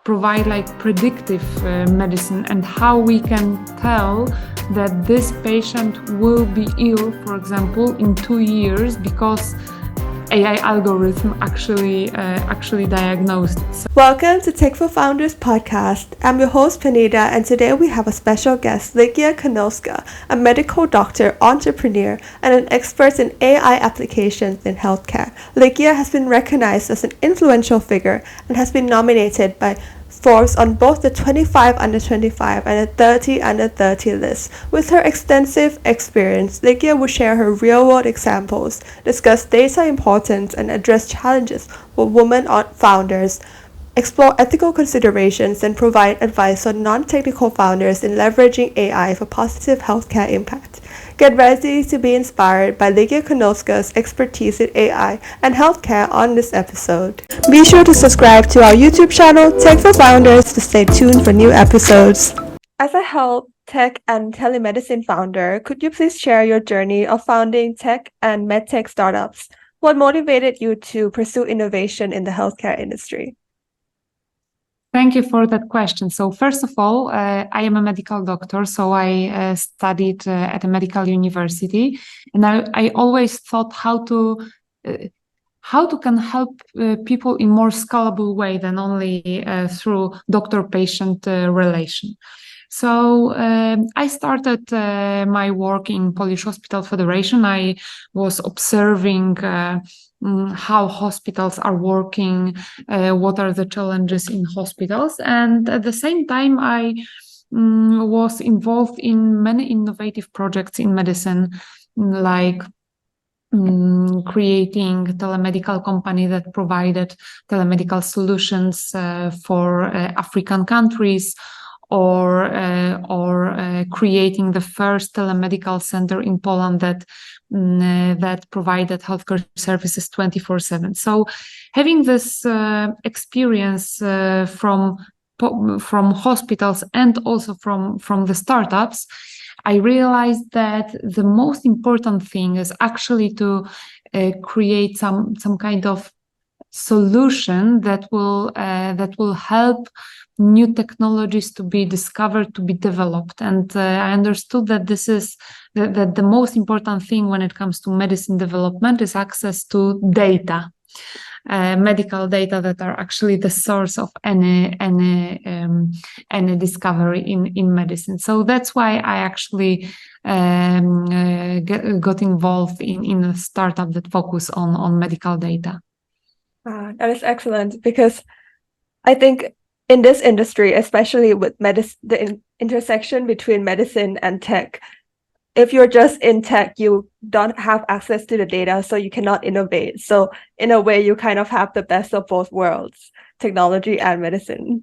provide like predictive medicine, and how we can tell that this patient will be ill, for example, in 2 years because AI algorithm actually diagnosed. Welcome to Tech for Founders podcast. I'm your host Panida, and today we have a special guest, Ligia Kornowska, a medical doctor, entrepreneur, and an expert in AI applications in healthcare. Ligia has been recognized as an influential figure and has been nominated by Forbes on both the 25 under 25 and the 30 under 30 list. With her extensive experience, Ligia will share her real-world examples, discuss data importance, and address challenges for women founders, explore ethical considerations, and provide advice on non-technical founders in leveraging AI for positive healthcare impact. Get ready to be inspired by Ligia Kornowska's expertise in AI and healthcare on this episode. Be sure to subscribe to our YouTube channel, Tech for Founders, to stay tuned for new episodes. As a health, tech, and telemedicine founder, could you please share your journey of founding tech and medtech startups? What motivated you to pursue innovation in the healthcare industry? Thank you for that question. So first of all, I am a medical doctor, so I studied at a medical university, and I always thought how to can help people in more scalable way than only through doctor-patient relation. So I started my work in Polish Hospital Federation. I was observing how hospitals are working, what are the challenges in hospitals. And at the same time, I was involved in many innovative projects in medicine, like creating a telemedical company that provided telemedical solutions for African countries, or creating the first telemedical center in Poland that provided healthcare services 24/7. So, having this experience from hospitals and also from the startups, I realized that the most important thing is actually to create some kind of solution that will help new technologies to be discovered, to be developed. And I understood that this is that the most important thing when it comes to medicine development is access to data, medical data that are actually the source of any discovery in medicine. So that's why I actually got involved in a startup that focus on medical data. That is excellent, because I think in this industry, especially with the intersection between medicine and tech, if you're just in tech, you don't have access to the data, so you cannot innovate. So in a way, you kind of have the best of both worlds, technology and medicine.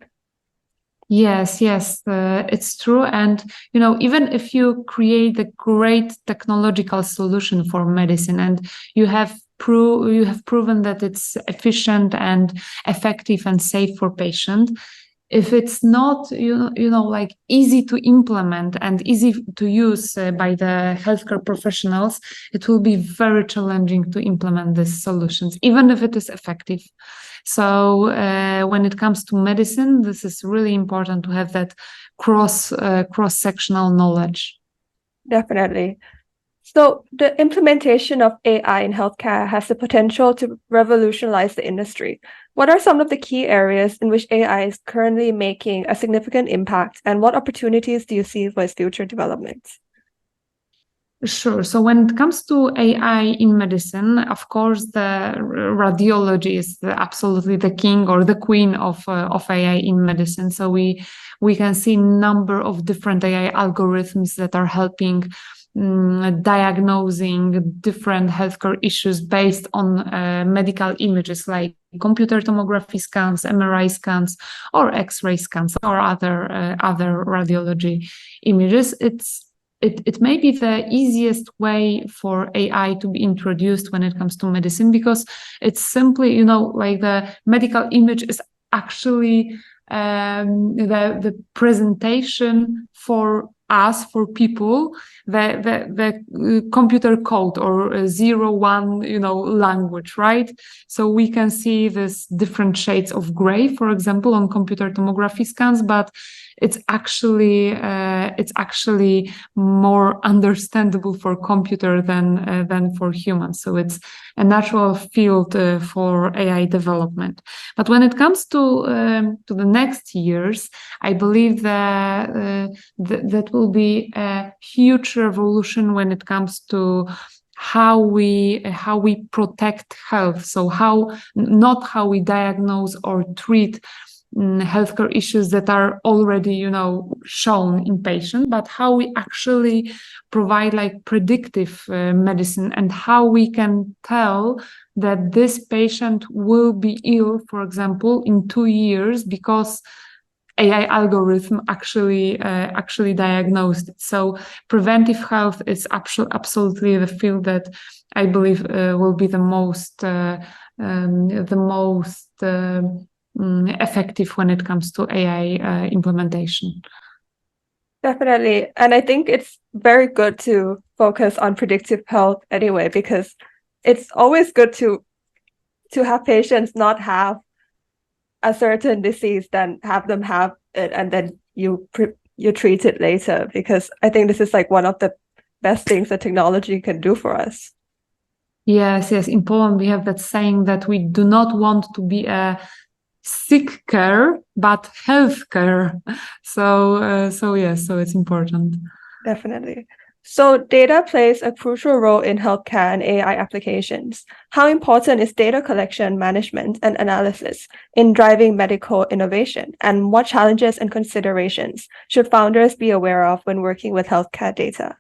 Yes, it's true. And, even if you create a great technological solution for medicine and you have proven that it's efficient and effective and safe for patient, if it's not like easy to implement and easy to use by the healthcare professionals, it will be very challenging to implement these solutions, even if it is effective. So when it comes to medicine, this is really important to have that cross-sectional knowledge. Definitely. So the implementation of AI in healthcare has the potential to revolutionize the industry. What are some of the key areas in which AI is currently making a significant impact, and what opportunities do you see for its future development? Sure. So when it comes to AI in medicine, of course, the radiology is absolutely the king or the queen of AI in medicine. So we can see a number of different AI algorithms that are helping diagnosing different healthcare issues based on medical images like computer tomography scans, MRI scans, or X-ray scans, or other radiology images. It may be the easiest way for AI to be introduced when it comes to medicine, because it's simply, like the medical image is actually the presentation for us, for people, the computer code or 0, 1, language, right? So we can see this different shades of gray, for example, on computer tomography scans, but it's actually more understandable for computer than for humans. So it's a natural field for AI development. But when it comes to the next years, I believe that that will be a huge revolution when it comes to how we protect health. So not how we diagnose or treat healthcare issues that are already, shown in patient, but how we actually provide like predictive medicine, and how we can tell that this patient will be ill, for example, in 2 years because AI algorithm actually diagnosed it. So preventive health is absolutely the field that I believe will be the most effective when it comes to AI implementation. Definitely. And I think it's very good to focus on predictive health anyway, because it's always good to have patients not have a certain disease than have them have it and then you treat it later, because I think this is like one of the best things that technology can do for us. Yes. In Poland, we have that saying that we do not want to be a sick care, but health care. So it's important. Definitely. So data plays a crucial role in healthcare and AI applications. How important is data collection, management, and analysis in driving medical innovation? And what challenges and considerations should founders be aware of when working with healthcare data?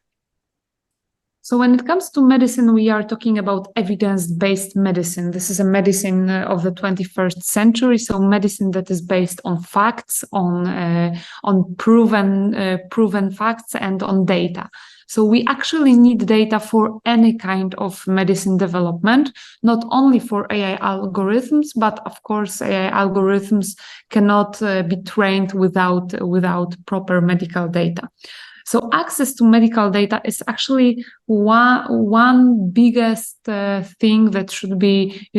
So when it comes to medicine, we are talking about evidence-based medicine. This is a medicine of the 21st century. So medicine that is based on facts, on proven facts, and on data. So we actually need data for any kind of medicine development, not only for AI algorithms, but of course AI algorithms cannot be trained without proper medical data. So access to medical data is actually one biggest thing that should be,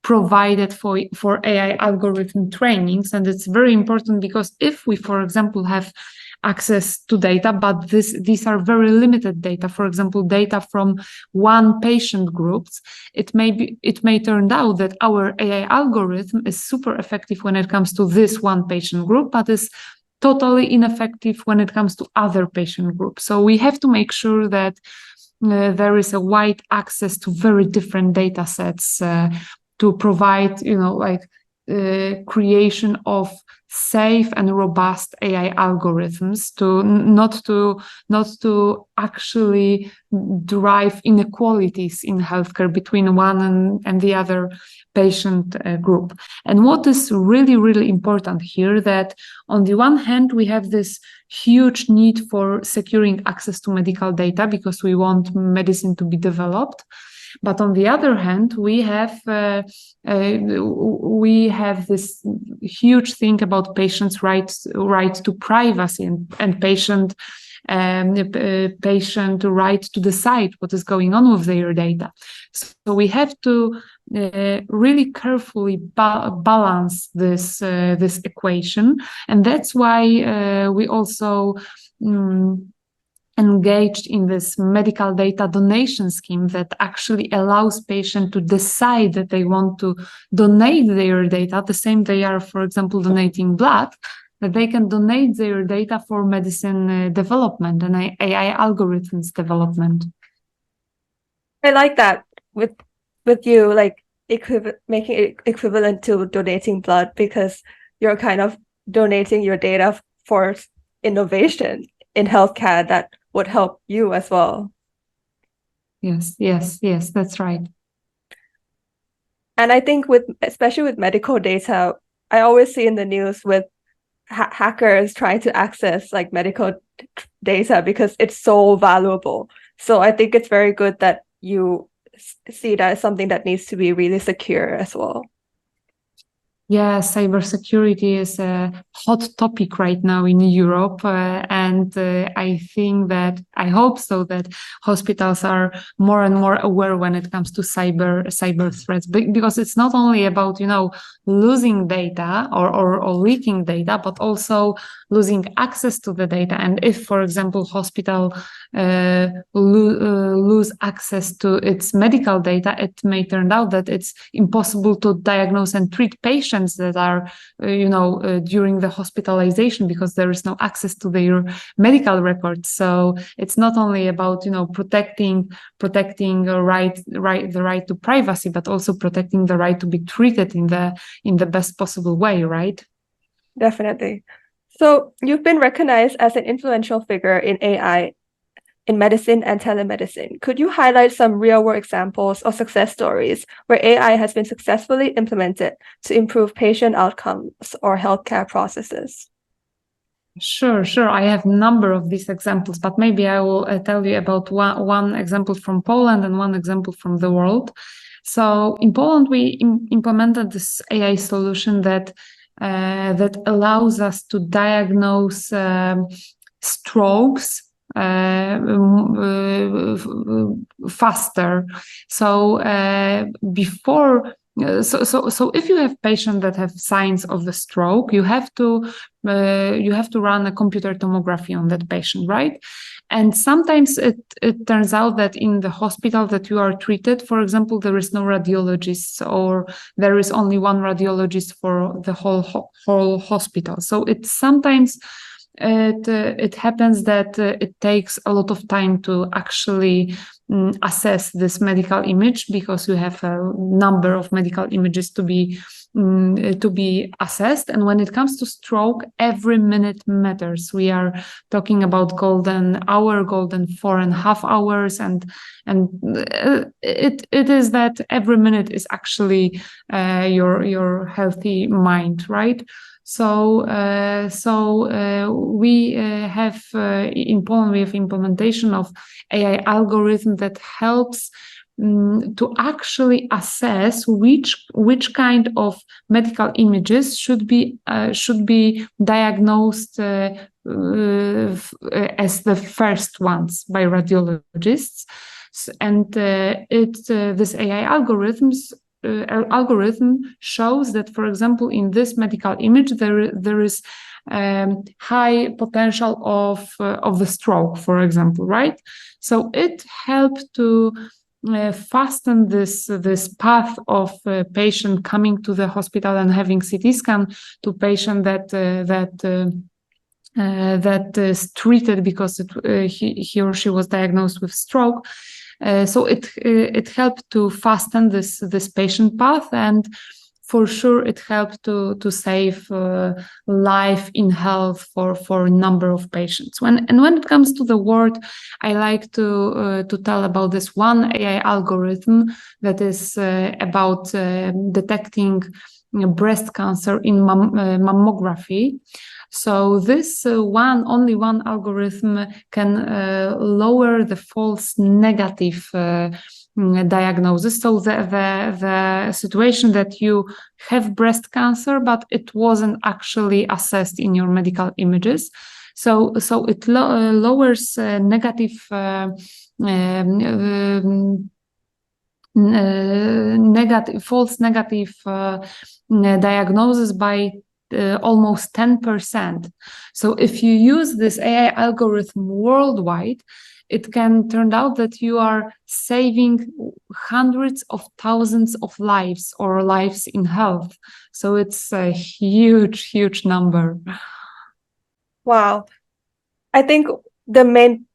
provided for AI algorithm trainings. And it's very important because if we, for example, have access to data, but these are very limited data, for example, data from one patient groups, it may turn out that our AI algorithm is super effective when it comes to this one patient group, but is totally ineffective when it comes to other patient groups. So we have to make sure that there is a wide access to very different data sets to provide, creation of safe and robust AI algorithms to not to actually drive inequalities in healthcare between one and the other patient group. And what is really, really important here, that on the one hand, we have this huge need for securing access to medical data because we want medicine to be developed. But on the other hand, we have this huge thing about patients' right to privacy and patient right to decide what is going on with their data. So we have to really carefully balance this equation, and that's why we also engaged in this medical data donation scheme that actually allows patients to decide that they want to donate their data, the same they are, for example, donating blood, that they can donate their data for medicine development and AI algorithms development. I like that with you, like making it equivalent to donating blood, because you're kind of donating your data for innovation in healthcare that would help you as well. Yes, that's right. And I think especially with medical data, I always see in the news with hackers trying to access like medical data because it's so valuable. So I think it's very good that you see that as something that needs to be really secure as well. Yeah, cybersecurity is a hot topic right now in Europe, and I think that I hope so that hospitals are more and more aware when it comes to cyber threats, because it's not only about losing data or leaking data, but also losing access to the data. And if, for example, hospital lose access to its medical data, it may turn out that it's impossible to diagnose and treat patients that are, during the hospitalization, because there is no access to their medical records. So it's not only about, protecting the right to privacy, but also protecting the right to be treated in the best possible way, right? Definitely. So you've been recognized as an influential figure in AI in medicine and telemedicine. Could you highlight some real-world examples or success stories where AI has been successfully implemented to improve patient outcomes or healthcare processes? Sure. I have a number of these examples, but maybe I will tell you about one example from Poland and one example from the world. So in Poland, we implemented this AI solution that allows us to diagnose strokes faster. So before. So if you have patients that have signs of the stroke, you have to run a computer tomography on that patient, right? And sometimes it turns out that in the hospital that you are treated, for example, there is no radiologist, or there is only one radiologist for the whole hospital. So it's sometimes it happens that it takes a lot of time to actually assess this medical image, because you have a number of medical images to be assessed. And when it comes to stroke, every minute matters. We are talking about golden hour, golden 4.5 hours, and it is that every minute is actually your healthy mind, right? So we have in Poland, we have implementation of AI algorithm that helps to actually assess which kind of medical images should be diagnosed as the first ones by radiologists. And this AI algorithm shows that, for example, in this medical image, there is high potential of the stroke, for example, right? So it helped to fasten this path of patient coming to the hospital and having CT scan to patient that is treated because he or she was diagnosed with stroke. So it helped to fasten this patient path, and for sure it helped to save life in health for a number of patients. When it comes to the world, I like to tell about this one AI algorithm that is about detecting breast cancer in mammography. So this only one algorithm can lower the false negative diagnosis. So the situation that you have breast cancer, but it wasn't actually assessed in your medical images. So it lowers negative false negative diagnosis by almost 10%. So if you use this AI algorithm worldwide, it can turn out that you are saving hundreds of thousands of lives or lives in health. So it's a huge number. Wow. I think the main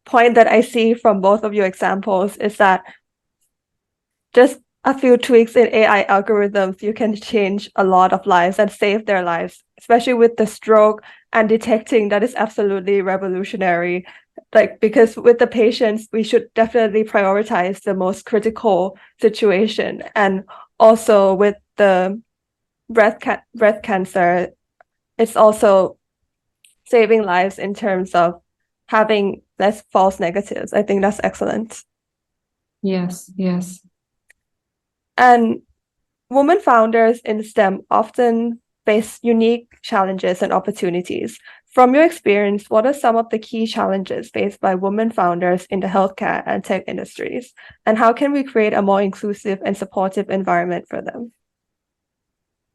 point that I see from both of your examples is that just a few tweaks in AI algorithms, you can change a lot of lives and save their lives, especially with the stroke and detecting. That is absolutely revolutionary. Because with the patients, we should definitely prioritize the most critical situation. And also with the breast cancer, it's also saving lives in terms of having less false negatives. I think that's excellent. Yes. And Women founders in STEM often face unique challenges and opportunities. From your experience, what are some of the key challenges faced by women founders in the healthcare and tech industries? And how can we create a more inclusive and supportive environment for them?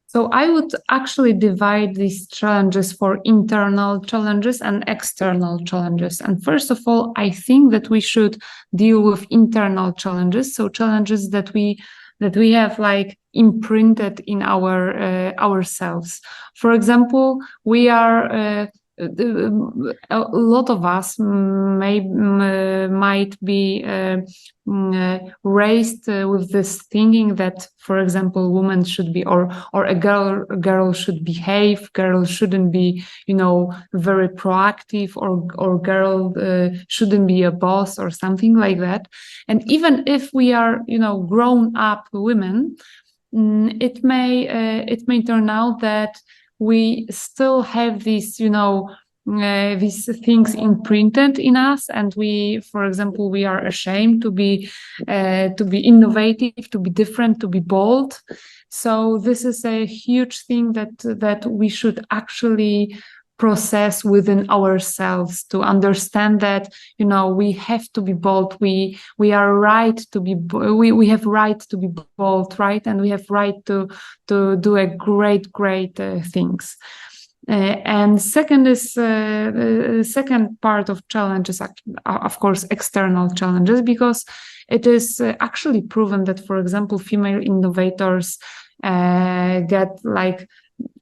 So I would actually divide these challenges for internal challenges and external challenges. And first of all, I think that we should deal with internal challenges. So challenges that we have like imprinted in ourselves. For example, we are a lot of us might be raised with this thinking that, for example, women should be or a girl should behave, girl shouldn't be, very proactive, or girl shouldn't be a boss or something like that. And even if we are, grown up women, it may turn out that we still have these things imprinted in us, and for example, we are ashamed to be innovative, to be different, to be bold. So this is a huge thing that we should actually process within ourselves, to understand that we have to be bold, we are right to be we have right to be bold, right, and we have right to do a great things. And second is the second part of challenges, of course, external challenges, because it is actually proven that, for example, female innovators get like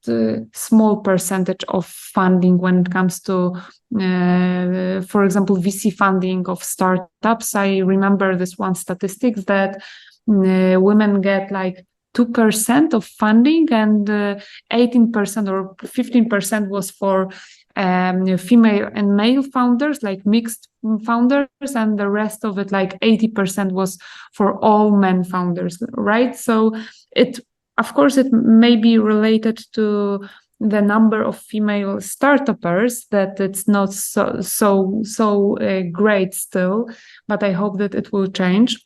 the small percentage of funding when it comes to, for example, VC funding of startups. I remember this one statistics that women get like 2% of funding, and 18% or 15% was for female and male founders, like mixed founders, and the rest of it, like 80%, was for all men founders, right? So of course, it may be related to the number of female startuppers, that it's not so great still, but I hope that it will change.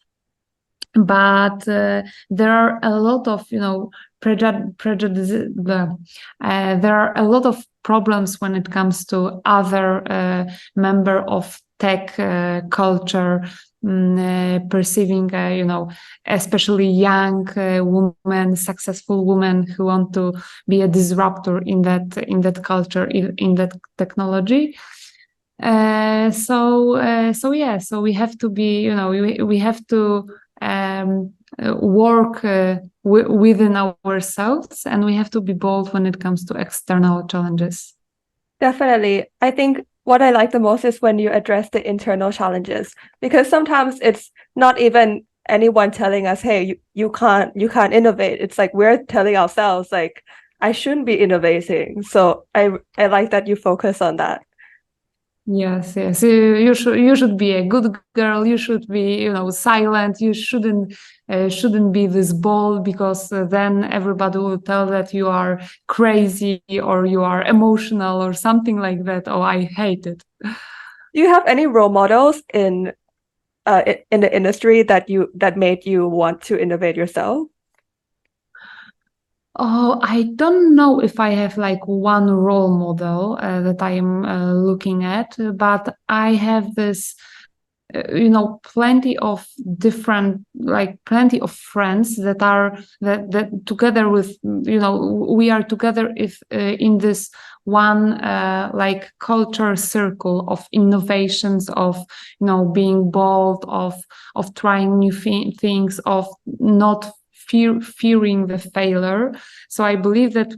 But there are a lot of prejudice. There are a lot of problems when it comes to other member of tech culture perceiving, especially young women, successful women who want to be a disruptor in that culture, in that technology. So we have to be, we have to work within ourselves, and we have to be bold when it comes to external challenges. Definitely. I think what I like the most is when you address the internal challenges, because sometimes it's not even anyone telling us, hey, you can't innovate. It's like we're telling ourselves, like, I shouldn't be innovating. So I like that you focus on that. Yes. You should be a good girl. You should be, silent. You shouldn't be this bold, because then everybody will tell that you are crazy or you are emotional or something like that. Oh, I hate it. Do you have any role models in the industry that made you want to innovate yourself? Oh, I don't know if I have like one role model that I am looking at, but I have this, plenty of different, like plenty of friends that are that together with, we are together if in this one like culture circle of innovations, of being bold, of trying new things, of not fearing the failure. So I believe that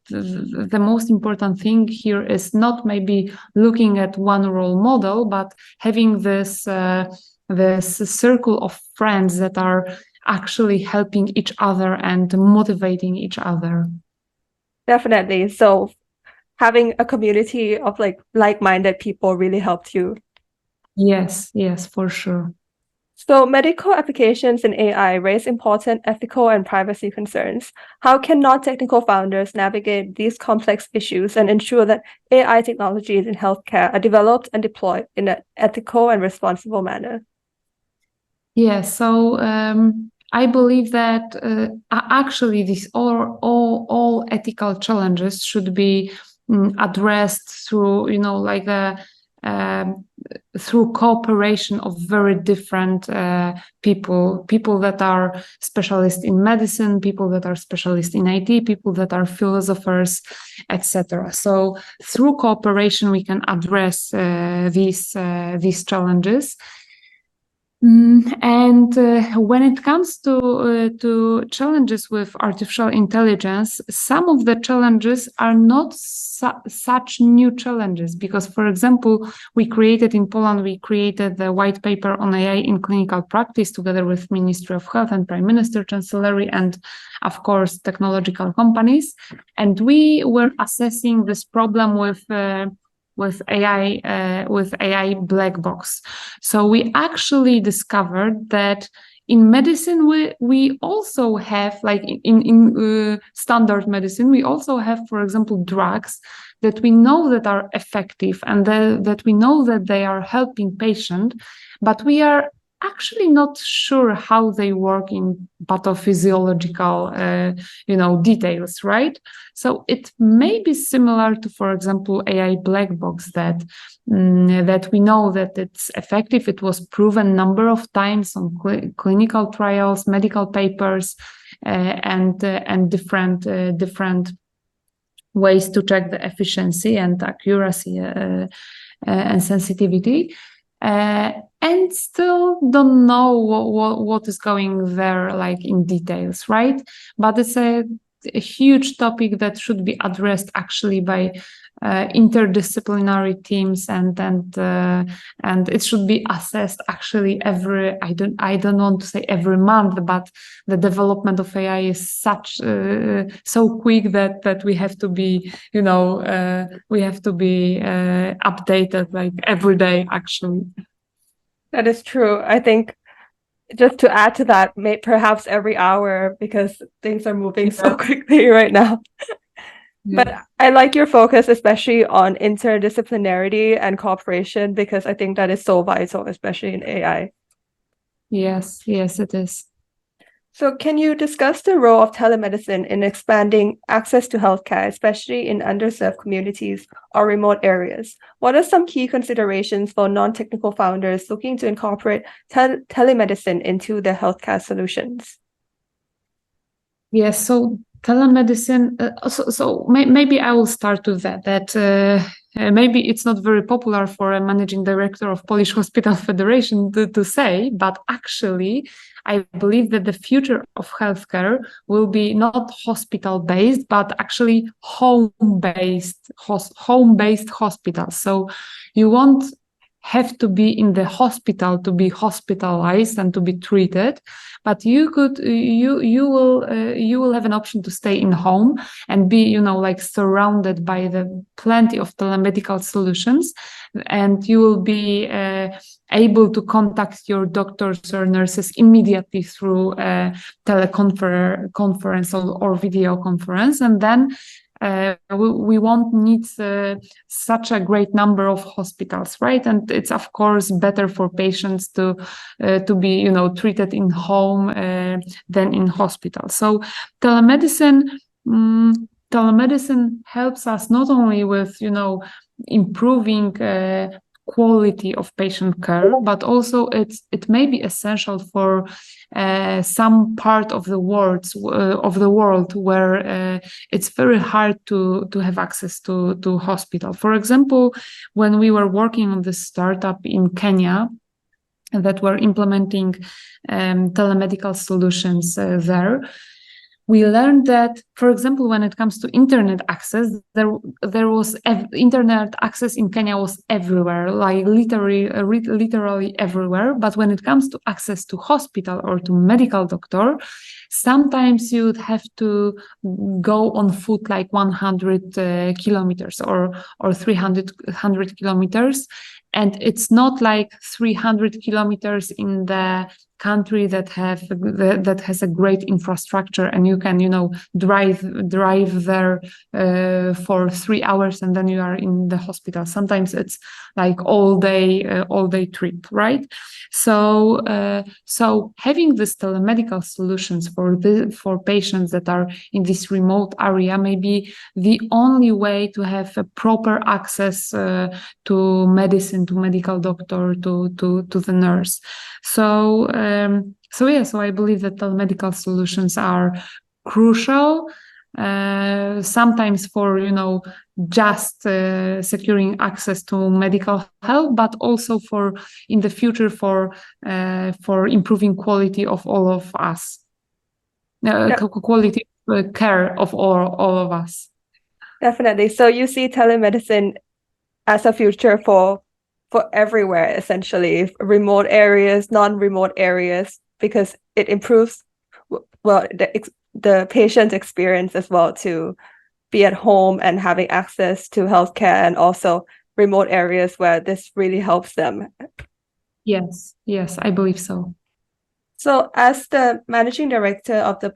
the most important thing here is not maybe looking at one role model, but having this circle of friends that are actually helping each other and motivating each other. Definitely. So having a community of like-minded people really helped you. Yes, for sure. So medical applications in AI raise important ethical and privacy concerns. How can non-technical founders navigate these complex issues and ensure that AI technologies in healthcare are developed and deployed in an ethical and responsible manner? Yeah, so I believe that actually these all ethical challenges should be addressed through, like through cooperation of very different people that are specialists in medicine, people that are specialists in IT, people that are philosophers, etc. So through cooperation, we can address these challenges. And when it comes to challenges with artificial intelligence, some of the challenges are not such new challenges, because, for example, we created the white paper on AI in clinical practice together with Ministry of Health and Prime Minister Chancellery and, of course, technological companies. And we were assessing this problem with AI black box. So we actually discovered that in medicine we also have, like in standard medicine, we also have, for example, drugs that we know that are effective and that we know that they are helping patient, but we are actually not sure how they work in pathophysiological details, right? So it may be similar to, for example, AI black box, that we know that it's effective. It was proven number of times on clinical trials, medical papers, and different ways to check the efficiency and accuracy and sensitivity. And still don't know what is going there, like in details, right? But it's a huge topic that should be addressed actually by interdisciplinary teams, and it should be assessed actually every, I don't want to say every month, but the development of AI is so quick that we have to be updated like every day actually. That is true. I think just to add to that, perhaps every hour, because things are moving so quickly right now. Yeah. But I like your focus, especially on interdisciplinarity and cooperation, because I think that is so vital, especially in AI. Yes, it is. So can you discuss the role of telemedicine in expanding access to healthcare, especially in underserved communities or remote areas? What are some key considerations for non-technical founders looking to incorporate telemedicine into their healthcare solutions? Yes, so telemedicine, maybe I will start with that maybe it's not very popular for a managing director of Polish Hospital Federation to say, but actually I believe that the future of healthcare will be not hospital-based, but actually home-based hospitals. So you won't have to be in the hospital to be hospitalized and to be treated, but you will have an option to stay in home and be surrounded by the plenty of telemedical solutions, and you will be able to contact your doctors or nurses immediately through teleconference or video conference, and then we won't need such a great number of hospitals, right? And it's of course better for patients to be treated in home than in hospital. So telemedicine helps us not only with improving quality of patient care, but also it may be essential for some part of the world where it's very hard to have access to hospital. For example, when we were working on this startup in Kenya that were implementing telemedical solutions there, we learned that, for example, when it comes to internet access, there was internet access in Kenya was everywhere, like literally everywhere. But when it comes to access to hospital or to medical doctor, sometimes you would have to go on foot like 100 kilometers or 300 kilometers. and it's not like 300 kilometers in the country that has a great infrastructure, and you can drive there for 3 hours and then you are in the hospital. Sometimes it's like all day trip, right? So having these telemedical solutions for patients that are in this remote area may be the only way to have a proper access to medicine, to medical doctor, to the nurse. So I believe that telemedical solutions are crucial, sometimes for just securing access to medical help, but also for in the future for improving quality of all of us, quality care of all of us. Definitely. So you see telemedicine as a future for everywhere, essentially, remote areas, non-remote areas, because it improves the patient experience as well, to be at home and having access to healthcare, and also remote areas where this really helps them. Yes, I believe so. So as the managing director of the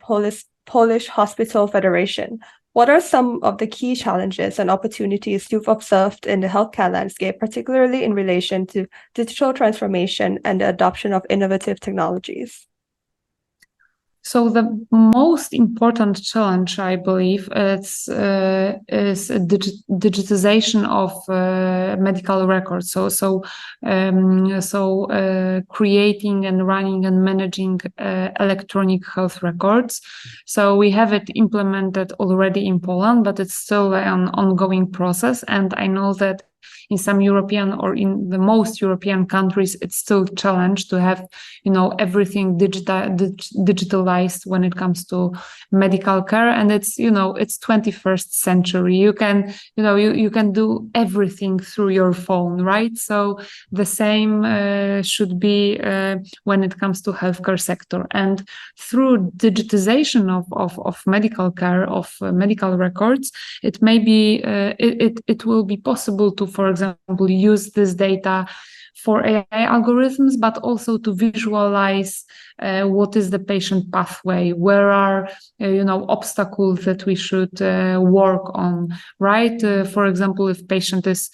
Polish Hospital Federation, what are some of the key challenges and opportunities you've observed in the healthcare landscape, particularly in relation to digital transformation and the adoption of innovative technologies? So the most important challenge, I believe, is digitization of medical records. So creating and running and managing electronic health records. So we have it implemented already in Poland, but it's still an ongoing process. And I know that in some European, or in the most European countries, it's still a challenge to have, everything digitalized when it comes to medical care. And it's 21st century. You can, you can do everything through your phone, right? So the same should be when it comes to healthcare sector. And through digitization of medical care, of medical records, it may be, it will be possible to, for example, use this data for AI algorithms, but also to visualize what is the patient pathway, where are obstacles that we should work on, right? For example, if patient is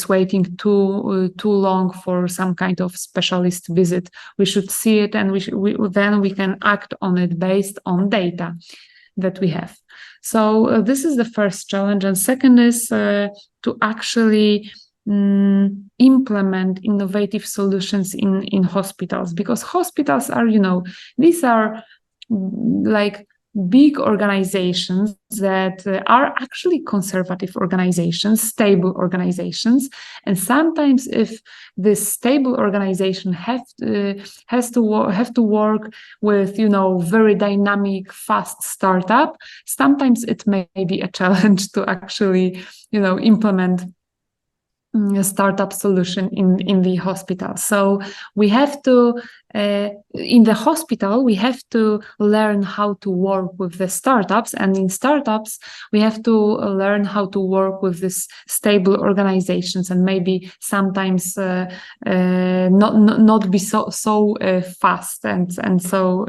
waiting too long for some kind of specialist visit, we should see it, and then we can act on it based on data that we have. So this is the first challenge. And second is to actually implement innovative solutions in hospitals, because hospitals are, these are like big organizations that are actually conservative organizations, stable organizations. And sometimes if this stable organization have to work with, very dynamic, fast startup, sometimes it may be a challenge to actually, implement a startup solution in the hospital. So we have to, in the hospital, we have to learn how to work with the startups, and in startups, we have to learn how to work with these stable organizations, and maybe sometimes not be so fast and so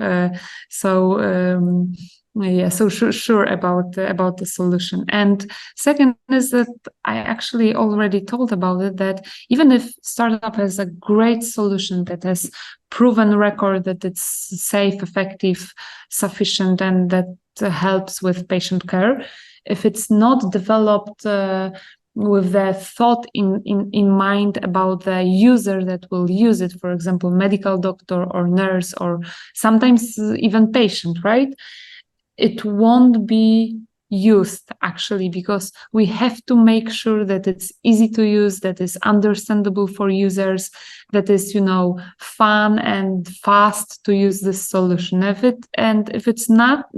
sure about the solution. And second is that I actually already told about it, that even if startup has a great solution that has proven record that it's safe, effective, sufficient, and that helps with patient care, if it's not developed with the thought in mind about the user that will use it, for example, medical doctor or nurse, or sometimes even patient, right? It won't be used, actually, because we have to make sure that it's easy to use, that is understandable for users, that is, fun and fast to use this solution. If it's not,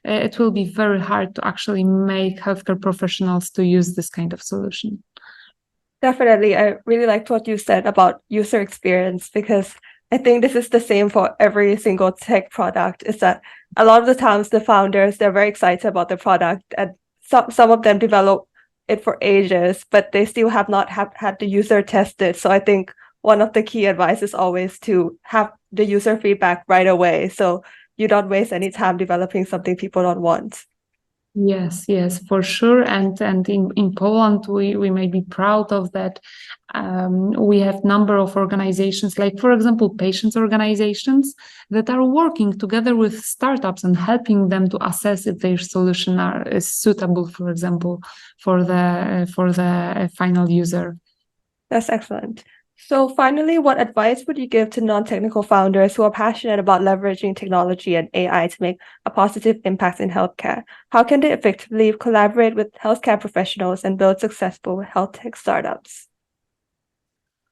it will be very hard to actually make healthcare professionals to use this kind of solution. Definitely. I really liked what you said about user experience, because I think this is the same for every single tech product, is that a lot of the times the founders, they're very excited about the product, and some of them develop it for ages, but they still have not had the user tested. So I think one of the key advice is always to have the user feedback right away, so you don't waste any time developing something people don't want. Yes, yes, for sure. And in Poland, we may be proud of that. We have number of organizations, like for example, patients organizations that are working together with startups and helping them to assess if their solution is suitable, for example, for the final user. That's excellent. So finally, what advice would you give to non-technical founders who are passionate about leveraging technology and AI to make a positive impact in healthcare? How can they effectively collaborate with healthcare professionals and build successful health tech startups?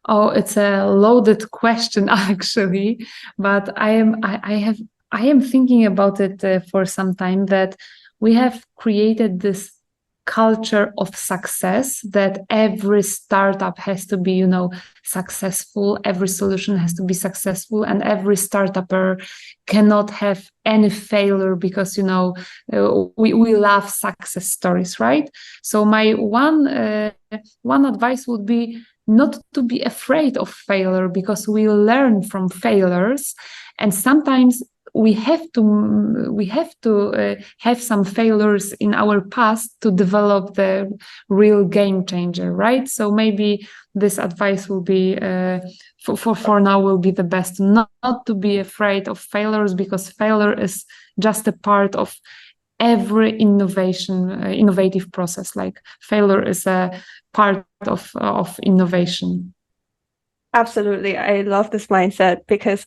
Oh, it's a loaded question actually, but I am thinking about it for some time, that we have created this culture of success, that every startup has to be, successful, every solution has to be successful, and every startupper cannot have any failure, because we love success stories, right? So my one advice would be not to be afraid of failure, because we learn from failures, and sometimes we have to have some failures in our past to develop the real game changer, right? So maybe this advice will be for now will be the best, not to be afraid of failures, because failure is just a part of every innovative process. Like failure is a part of innovation. Absolutely. I love this mindset because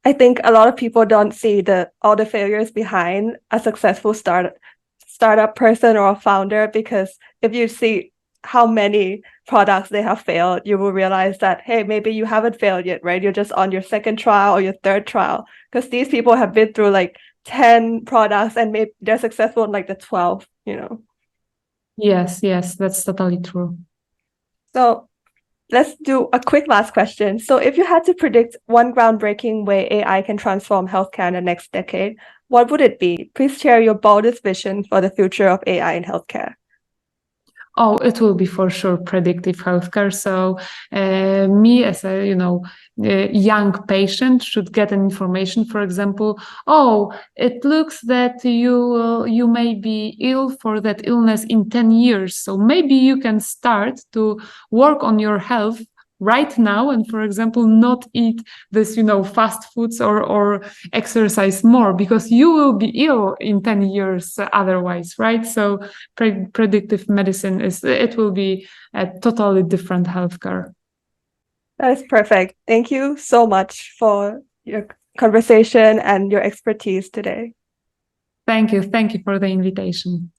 I think a lot of people don't see all the failures behind a successful startup person or a founder, because if you see how many products they have failed, you will realize that, hey, maybe you haven't failed yet, right? You're just on your second trial or your third trial, because these people have been through like 10 products and maybe they're successful in like the 12, Yes, that's totally true. So let's do a quick last question. So if you had to predict one groundbreaking way AI can transform healthcare in the next decade, what would it be? Please share your boldest vision for the future of AI in healthcare. Oh, it will be for sure predictive healthcare. So me as a young patient should get an information. For example, oh, it looks that you may be ill for that illness in 10 years. So maybe you can start to work on your health right now, and for example not eat this fast foods or exercise more, because you will be ill in 10 years otherwise, right? So predictive medicine it will be a totally different healthcare. That is perfect. Thank you so much for your conversation and your expertise today. Thank you for the invitation.